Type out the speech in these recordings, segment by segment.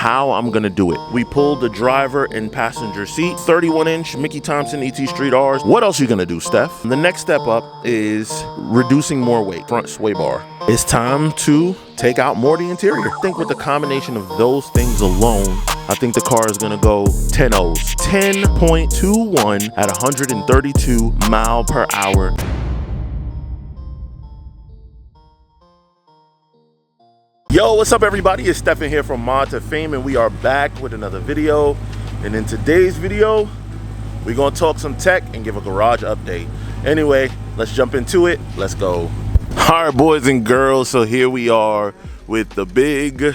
how I'm gonna do it. We pulled the driver and passenger seat, 31-inch Mickey Thompson ET Street Rs. What else you gonna do, Steph? The next step up is reducing more weight, front sway bar. It's time to take out more of the interior. I think with the combination of those things alone, I think the car is gonna go 10 O's. 10.21 at 132 mile per hour. Yo, what's up everybody? It's Stefan here from Mod to Fame, and we are back with another video. And in today's video, we're gonna talk some tech and give a garage update. Anyway, let's jump into it. Let's go. All right, boys and girls, so here we are with the big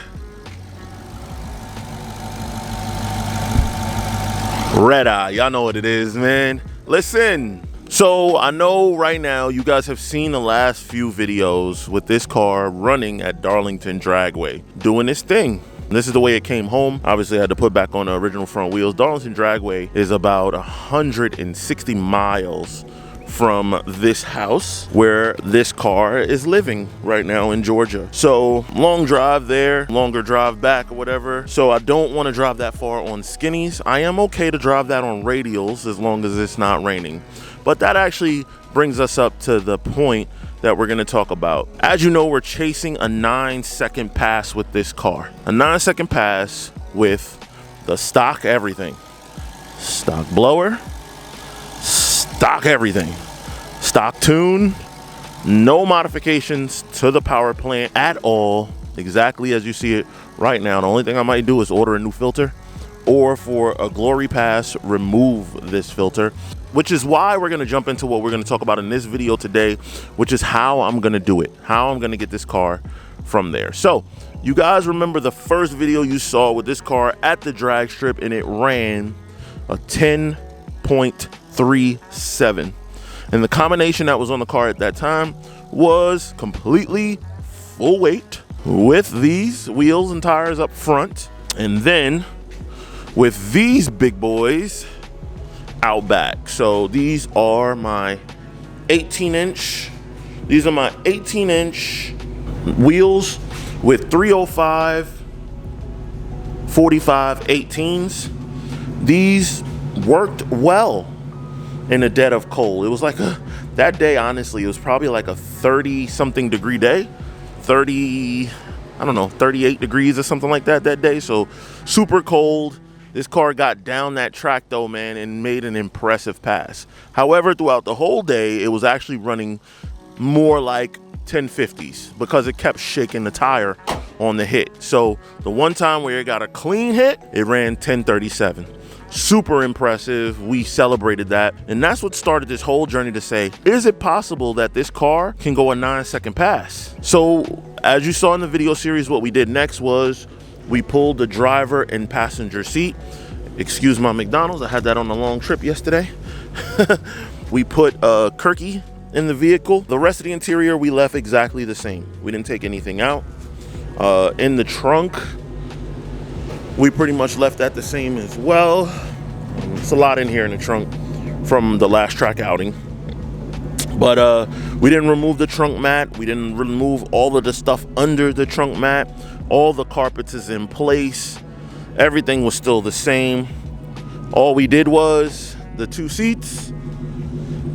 Redeye. Y'all know what it is, man. Listen. So I know right now you guys have seen the last few videos with this car running at Darlington Dragway, doing this thing. This is the way it came home. Obviously I had to put back on the original front wheels. Darlington Dragway is about 160 miles from this house where this car is living right now in Georgia. So long drive there, longer drive back or whatever. So I don't want to drive that far on skinnies. I am okay to drive that on radials as long as it's not raining. But that actually brings us up to the point that we're gonna talk about. As you know, we're chasing a 9-second pass with this car. A 9-second pass with the stock everything. Stock blower, stock everything. Stock tune, no modifications to the power plant at all, exactly as you see it right now. The only thing I might do is order a new filter, or for a glory pass, remove this filter. Which is why we're gonna jump into what we're gonna talk about in this video today, which is how I'm gonna do it, how I'm gonna get this car from there. So you guys remember the first video you saw with this car at the drag strip, and it ran a 10.37. And the combination that was on the car at that time was completely full weight with these wheels and tires up front, and then with these big boys out back. So these are my 18-inch wheels with 305 45 18s. These worked well in a dead of cold. It was like that day, honestly, it was probably like a 30 something degree day, 38 degrees or something like that day. So super cold. This car got down that track though, man, and made an impressive pass. However, throughout the whole day, it was actually running more like 1050s because it kept shaking the tire on the hit. So the one time where it got a clean hit, it ran 1037. Super impressive. We celebrated that. And that's what started this whole journey to say, is it possible that this car can go a 9-second pass? So as you saw in the video series, what we did next was we pulled the driver and passenger seat. Excuse my McDonald's, I had that on a long trip yesterday. We put a Kirky in the vehicle. The rest of the interior we left exactly the same. We didn't take anything out. In the trunk, we pretty much left that the same as well. It's a lot in here in the trunk from the last track outing. But we didn't remove the trunk mat. We didn't remove all of the stuff under the trunk mat. All the carpets is in place. Everything was still the same. All we did was the two seats.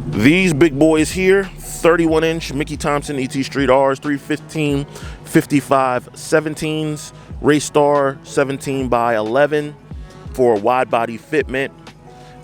These big boys here, 31-inch Mickey Thompson ET Street Rs, 315 55 17s, Race Star 17 by 11 for a wide body fitment.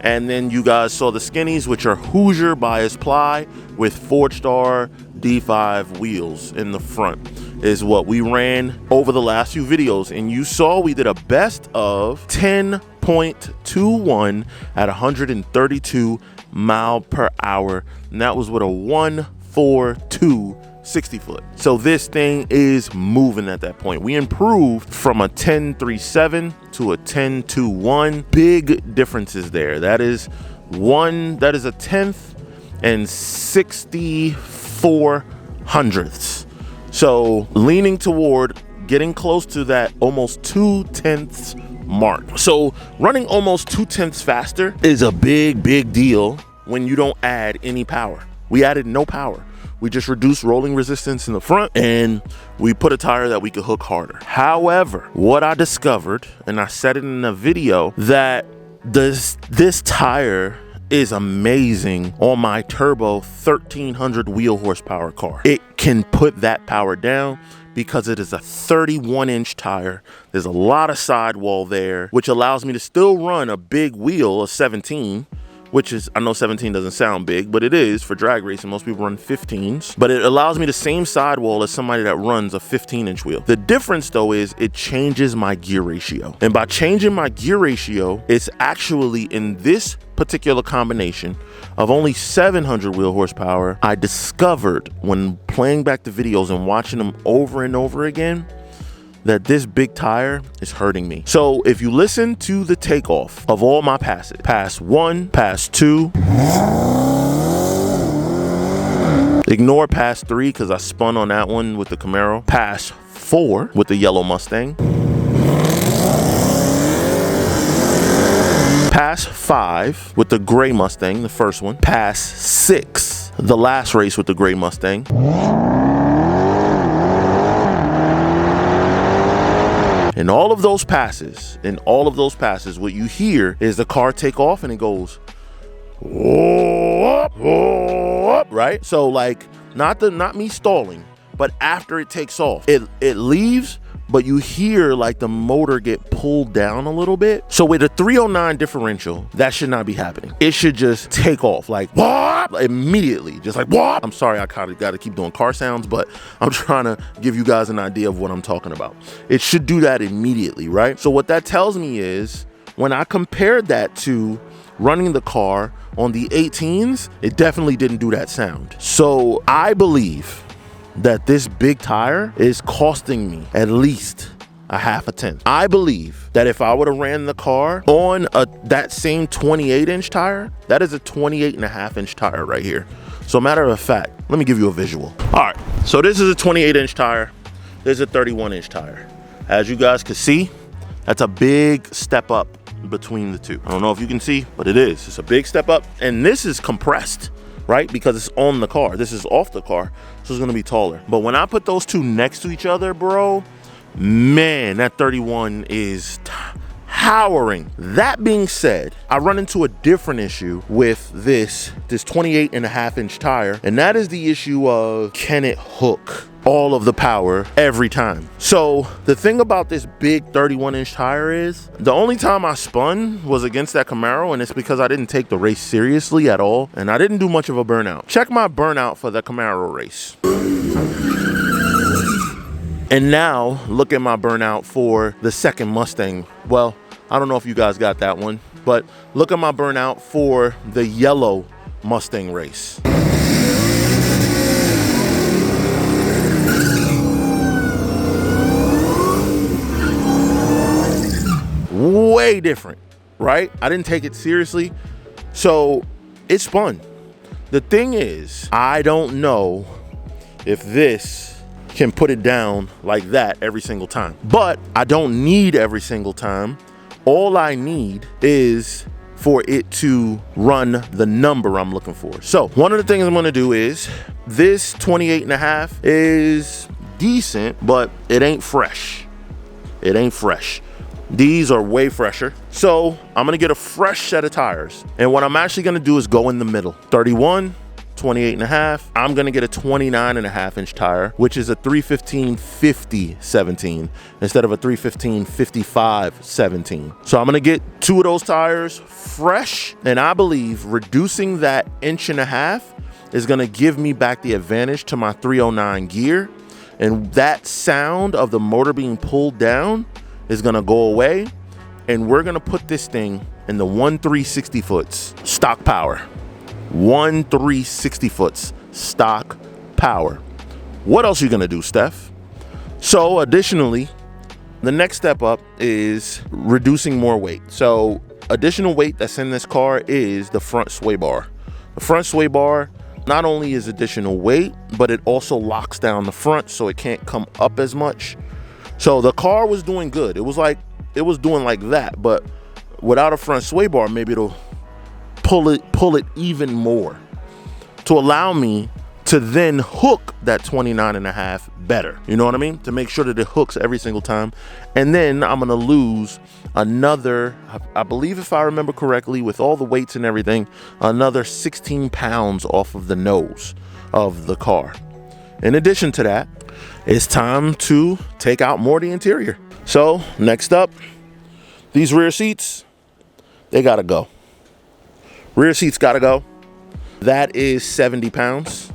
And then you guys saw the skinnies, which are Hoosier bias ply with Forge Star D5 wheels in the front, is what we ran over the last few videos. And you saw we did a best of 10.21 at 132 mile per hour. And that was with a 142 60 foot. So this thing is moving at that point. We improved from a 10.37 to a 10.21. Big differences there. That is a 10th and 64 hundredths. So leaning toward getting close to that almost 2/10 mark. So running almost 2/10 faster is a big deal when you don't add any power. We added no power. We just reduced rolling resistance in the front and we put a tire that we could hook harder. However, what I discovered, and I said it in a video, that this tire is amazing on my turbo 1300 wheel horsepower car. It can put that power down because it is a 31-inch tire. There's a lot of sidewall there, which allows me to still run a big wheel, a 17, which is, I know 17 doesn't sound big, but it is for drag racing. Most people run 15s, but it allows me the same sidewall as somebody that runs a 15-inch wheel. The difference though is it changes my gear ratio. And by changing my gear ratio, it's actually in this particular combination of only 700 wheel horsepower, I discovered when playing back the videos and watching them over and over again, that this big tire is hurting me. So if you listen to the takeoff of all my passes, pass 1, pass 2, ignore pass 3 because I spun on that one with the Camaro, pass 4 with the yellow Mustang, pass 5 with the gray Mustang, the first one, pass 6, the last race with the gray Mustang, in all of those passes, what you hear is the car take off and it goes, whoop, whoop, right? So like, not me stalling, but after it takes off, it leaves, but you hear like the motor get pulled down a little bit. So with a 309 differential, that should not be happening. It should just take off like whoop, immediately, just like whoop. I'm sorry, I kind of got to keep doing car sounds, but I'm trying to give you guys an idea of what I'm talking about. It should do that immediately, right? So what that tells me is when I compared that to running the car on the 18s, it definitely didn't do that sound. So I believe that this big tire is costing me at least a half a tenth. I believe that if I would have ran the car on that same 28-inch tire, that is a 28.5-inch tire right here. So matter of fact, let me give you a visual. All right, so this is a 28-inch tire. This is a 31-inch tire. As you guys can see, that's a big step up between the two. I don't know if you can see, but it is. It's a big step up, and this is compressed, right? Because it's on the car. This is off the car, so it's gonna be taller. But when I put those two next to each other, bro, man, that 31 is towering. That being said, I run into a different issue with this 28.5-inch tire, and that is the issue of, can it hook all of the power every time? So the thing about this big 31-inch tire is, the only time I spun was against that Camaro, and it's because I didn't take the race seriously at all, and I didn't do much of a burnout. Check my burnout for the Camaro race. And now look at my burnout for the second Mustang. Well, I don't know if you guys got that one, but look at my burnout for the yellow Mustang race. Way different, right? I didn't take it seriously, so it spun. The thing is, I don't know if this can put it down like that every single time, but I don't need every single time. All I need is for it to run the number I'm looking for. So one of the things I'm gonna do is, this 28.5 is decent, but it ain't fresh. It ain't fresh. These are way fresher. So I'm gonna get a fresh set of tires. And what I'm actually gonna do is go in the middle. 31, 28.5. I'm gonna get a 29.5-inch tire, which is a 315/50/17 instead of a 315/55/17. So I'm gonna get 2 of those tires fresh, and I believe reducing that 1.5 inches is gonna give me back the advantage to my 309 gear, and that sound of the motor being pulled down is gonna go away, and we're gonna put this thing in the 1/360 foots stock power. 1/360 foots stock power. What else are you gonna do, Steph? So additionally, the next step up is reducing more weight. So additional weight that's in this car is the front sway bar. The front sway bar not only is additional weight, but it also locks down the front so it can't come up as much. So the car was doing good. It was doing like that, but without a front sway bar, maybe it'll pull it even more to allow me to then hook that 29.5 better. You know what I mean? To make sure that it hooks every single time. And then I'm gonna lose another, I believe if I remember correctly, with all the weights and everything, another 16 pounds off of the nose of the car. In addition to that, it's time to take out more of the interior. So next up, these rear seats, they gotta go. Rear seats gotta go. That is 70 pounds.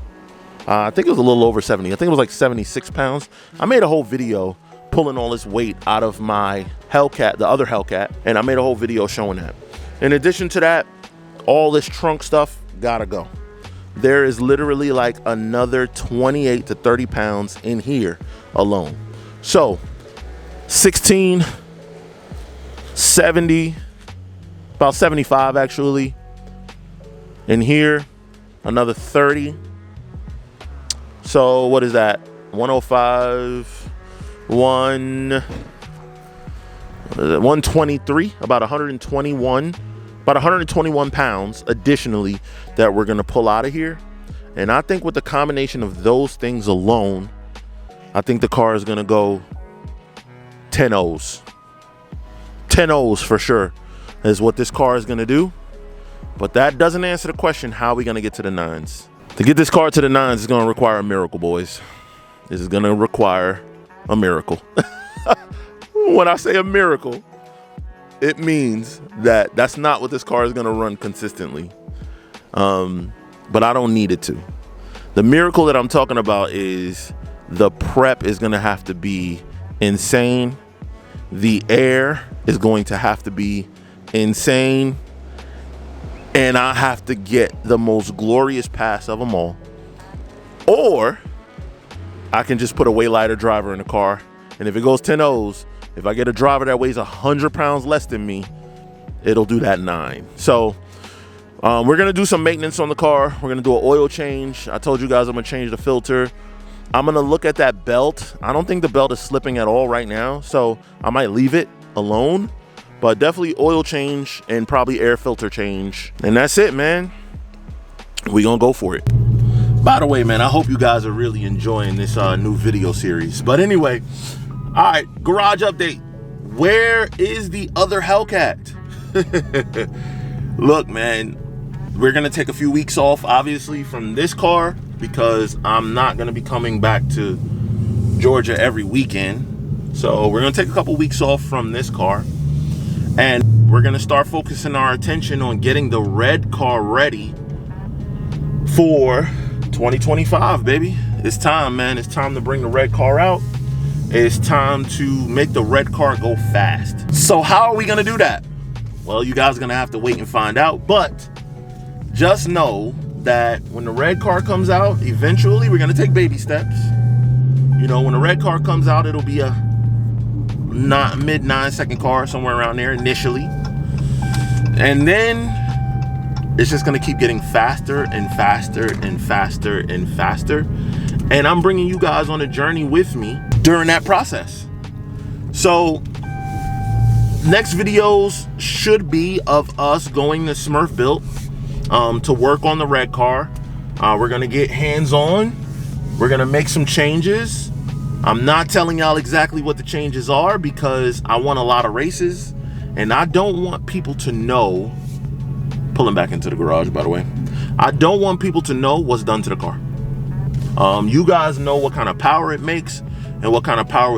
I think it was a little over 70. I think it was like 76 pounds. I made a whole video pulling all this weight out of my Hellcat, the other Hellcat, and I made a whole video showing that. In addition to that, all this trunk stuff gotta go. There is literally like another 28 to 30 pounds in here alone. So 16, 70, about 75 actually. In here, another 30. So what is that? 105, 123, about 121 pounds additionally that we're gonna pull out of here. And I think with the combination of those things alone, I think the car is gonna go 10 O's. 10 O's for sure is what this car is gonna do. But that doesn't answer the question, how are we gonna get to the 9s? To get this car to the 9s is gonna require a miracle, boys. This is gonna require a miracle. When I say a miracle, it means that that's not what this car is gonna run consistently. But I don't need it to. The miracle that I'm talking about is the prep is gonna have to be insane. The air is going to have to be insane. And I have to get the most glorious pass of them all. Or I can just put a way lighter driver in the car. And if it goes 10 O's, if I get a driver that weighs 100 pounds less than me, it'll do that 9. So we're gonna do some maintenance on the car. We're gonna do an oil change. I told you guys I'm gonna change the filter. I'm gonna look at that belt. I don't think the belt is slipping at all right now, so I might leave it alone. But definitely oil change and probably air filter change. And that's it, man. We gonna go for it. By the way, man, I hope you guys are really enjoying this new video series. But anyway, all right, garage update. Where is the other Hellcat? Look, man, we're gonna take a few weeks off, obviously, from this car because I'm not gonna be coming back to Georgia every weekend. So we're gonna take a couple weeks off from this car. And we're gonna start focusing our attention on getting the red car ready for 2025, baby. It's time, man. It's time to bring the red car out. It's time to make the red car go fast. So how are we gonna do that? Well, you guys are gonna have to wait and find out, but just know that when the red car comes out, eventually we're gonna take baby steps. You know, when the red car comes out, it'll be a mid 9-second car, somewhere around there initially. And then it's just gonna keep getting faster and faster and faster and faster. And I'm bringing you guys on a journey with me during that process. So next videos should be of us going to Smurfville to work on the red car. We're gonna get hands-on. We're gonna make some changes. I'm not telling y'all exactly what the changes are because I want a lot of races and I don't want people to know, pulling back into the garage, by the way, I don't want people to know what's done to the car. You guys know what kind of power it makes and what kind of power